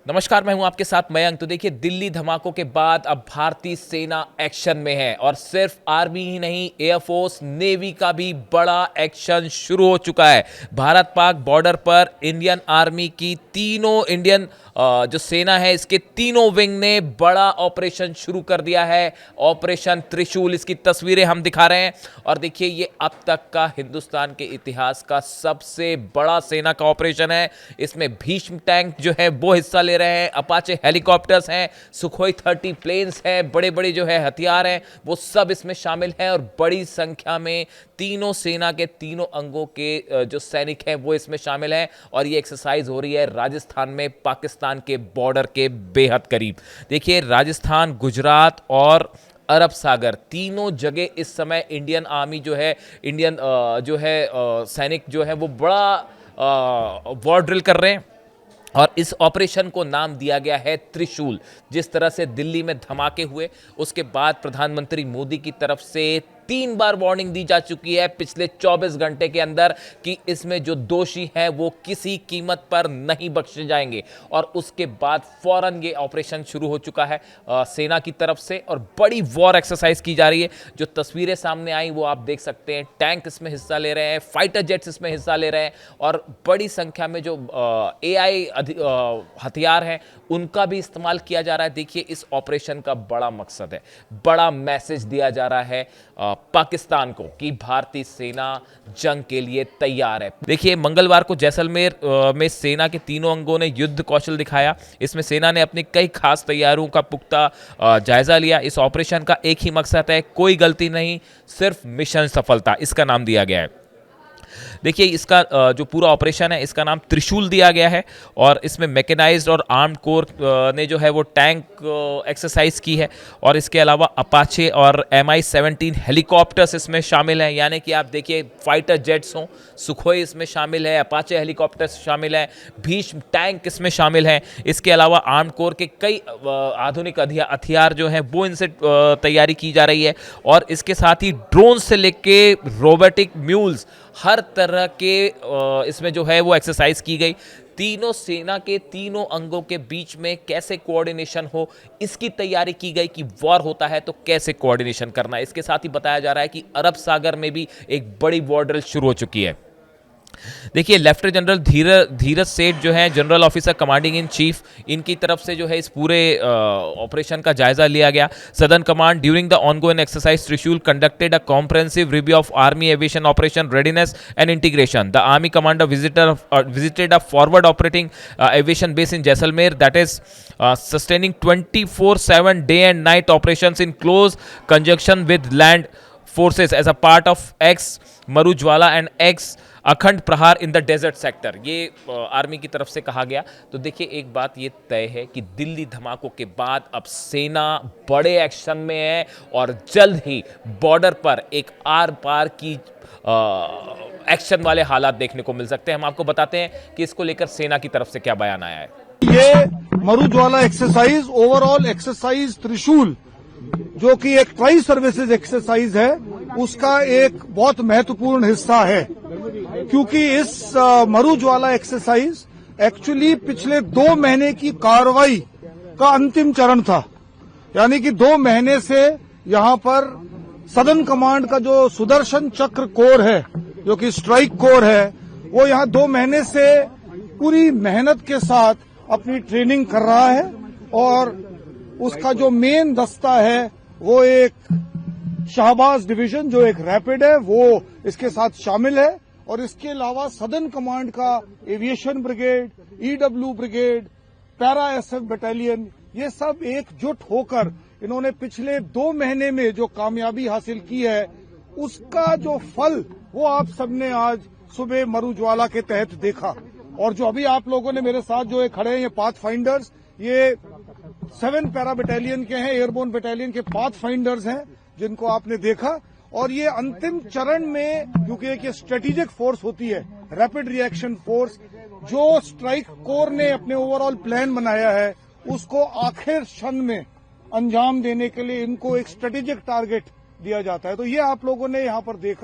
नमस्कार, मैं हूं आपके साथ मयंक। तो देखिए, दिल्ली धमाकों के बाद अब भारतीय सेना एक्शन में है और सिर्फ आर्मी ही नहीं, एयरफोर्स, नेवी का भी बड़ा एक्शन शुरू हो चुका है। भारत पाक बॉर्डर पर इंडियन आर्मी की तीनों इंडियन जो सेना है, इसके तीनों विंग ने बड़ा ऑपरेशन शुरू कर दिया है, ऑपरेशन त्रिशूल। इसकी तस्वीरें हम दिखा रहे हैं और देखिए, ये अब तक का हिंदुस्तान के इतिहास का सबसे बड़ा सेना का ऑपरेशन है। इसमें भीष्म टैंक जो है वो हिस्सा ले रहे हैं, अपाचे हेलीकॉप्टर्स हैं, सुखोई 30 प्लेन्स हैं, बड़े बड़े जो है हथियार हैं, वो सब इसमें शामिल हैं और बड़ी संख्या में तीनों सेना के तीनों अंगों के जो सैनिक हैं वो इसमें शामिल हैं। और ये एक्सरसाइज हो रही है राजस्थान में, पाकिस्तान के बॉर्डर के बेहद करीब। देखिए, राजस्थान, गुजरात और अरब सागर तीनों जगह इस समय इंडियन आर्मी जो है, इंडियन जो है सैनिक जो है वो बड़ा वॉर ड्रिल कर रहे हैं और इस ऑपरेशन को नाम दिया गया है त्रिशूल। जिस तरह से दिल्ली में धमाके हुए, उसके बाद प्रधानमंत्री मोदी की तरफ से 3 बार वार्निंग दी जा चुकी है पिछले 24 घंटे के अंदर कि इसमें जो दोषी हैं वो किसी कीमत पर नहीं बख्शे जाएंगे। और उसके बाद फौरन ये ऑपरेशन शुरू हो चुका है सेना की तरफ से और बड़ी वॉर एक्सरसाइज की जा रही है। जो तस्वीरें सामने आई वो आप देख सकते हैं, टैंक इसमें हिस्सा ले रहे हैं, फाइटर जेट्स इसमें हिस्सा ले रहे हैं और बड़ी संख्या में जो AI हथियार हैं उनका भी इस्तेमाल किया जा रहा है। देखिए, इस ऑपरेशन का बड़ा मकसद है, बड़ा मैसेज दिया जा रहा है पाकिस्तान को कि भारतीय सेना जंग के लिए तैयार है। देखिए, मंगलवार को जैसलमेर में सेना के तीनों अंगों ने युद्ध कौशल दिखाया। इसमें सेना ने अपनी कई खास तैयारियों का पुख्ता जायजा लिया। इस ऑपरेशन का एक ही मकसद है, कोई गलती नहीं, सिर्फ मिशन सफलता, इसका नाम दिया गया है। देखिए, इसका जो पूरा ऑपरेशन है इसका नाम त्रिशूल दिया गया है और इसमें मैकेनाइज्ड और आर्म्ड कोर ने जो है वो टैंक एक्सरसाइज की है और इसके अलावा अपाचे और Mi-17 हेलीकॉप्टर्स इसमें शामिल हैं। यानी कि आप देखिए, फाइटर जेट्स हों, सुखोई इसमें शामिल है, अपाचे हेलीकॉप्टर्स शामिल हैं, भीष्म टैंक इसमें शामिल हैं। इसके अलावा आर्म्ड कोर के कई आधुनिक हथियार जो हैं वो इनसे तैयारी की जा रही है और इसके साथ ही ड्रोन से लेके रोबोटिक म्यूल्स, हर तरह के इसमें जो है वो एक्सरसाइज की गई। तीनों सेना के तीनों अंगों के बीच में कैसे कोऑर्डिनेशन हो, इसकी तैयारी की गई कि वॉर होता है तो कैसे कोऑर्डिनेशन करना है। इसके साथ ही बताया जा रहा है कि अरब सागर में भी एक बड़ी वॉर ड्रिल शुरू हो चुकी है। देखिए, लेफ्टिनेंट जनरल धीरज सेठ जो है general officer commanding in chief, इनकी तरफ से जो है इस पूरे ऑपरेशन का जायजा लिया गया। Southern command during the ongoing exercise Trishul conducted a comprehensive review of army aviation operation readiness and integration. The army commander visited a forward operating aviation base in Jaisalmer that is sustaining 24/7 day and night operations in close conjunction with land forces as a part of ex Marujwala and ex अखंड प्रहार in the desert sector, ये army की तरफ से कहा गया। तो देखिए, एक बात ये तय है कि दिल्ली धमाकों के बाद अब सेना बड़े एक्शन में है और जल्द ही बॉर्डर पर एक आर पार की एक्शन वाले हालात देखने को मिल सकते हैं। हम आपको बताते हैं कि इसको लेकर सेना की तरफ से क्या बयान आया है। ये मरुज्वाला एक्सरसाइज, ओवरऑल एक्सरसाइज त्रिशूल, जो कि एक ट्राई सर्विसेज एक्सरसाइज है, उसका एक बहुत महत्वपूर्ण हिस्सा है। क्योंकि इस मरुज्वाला एक्सरसाइज एक्चुअली पिछले 2 महीने की कार्रवाई का अंतिम चरण था। यानी कि 2 महीने से यहां पर सदर्न कमांड का जो सुदर्शन चक्र कोर है, जो कि स्ट्राइक कोर है, वो यहां 2 महीने से पूरी मेहनत के साथ अपनी ट्रेनिंग कर रहा है और उसका जो मेन दस्ता है वो एक शाहबाज डिवीजन, जो एक रैपिड है, वो इसके साथ शामिल है। और इसके अलावा सदर्न कमांड का aviation brigade, EW brigade, para SF battalion, ये सब एकजुट होकर इन्होंने पिछले 2 महीने में जो कामयाबी हासिल की है, उसका जो फल वो आप सबने आज सुबह मरुज्वाला के तहत देखा। और जो अभी आप लोगों ने मेरे साथ जो खड़े हैं, ये पाथ फाइंडर्स, ये 7 पैरा बटालियन के हैं, एयरबोर्न बटालियन के पाथ फाइंडर्स हैं, जिनको आपने देखा। और ये अंतिम चरण में, क्योंकि एक स्ट्रेटेजिक फोर्स होती है, रैपिड रिएक्शन फोर्स, जो स्ट्राइक कोर ने अपने ओवरऑल प्लान बनाया है, उसको आखिर क्षण में अंजाम देने के लिए इनको एक स्ट्रेटेजिक टारगेट दिया जाता है। तो ये आप लोगों ने यहां पर देखा।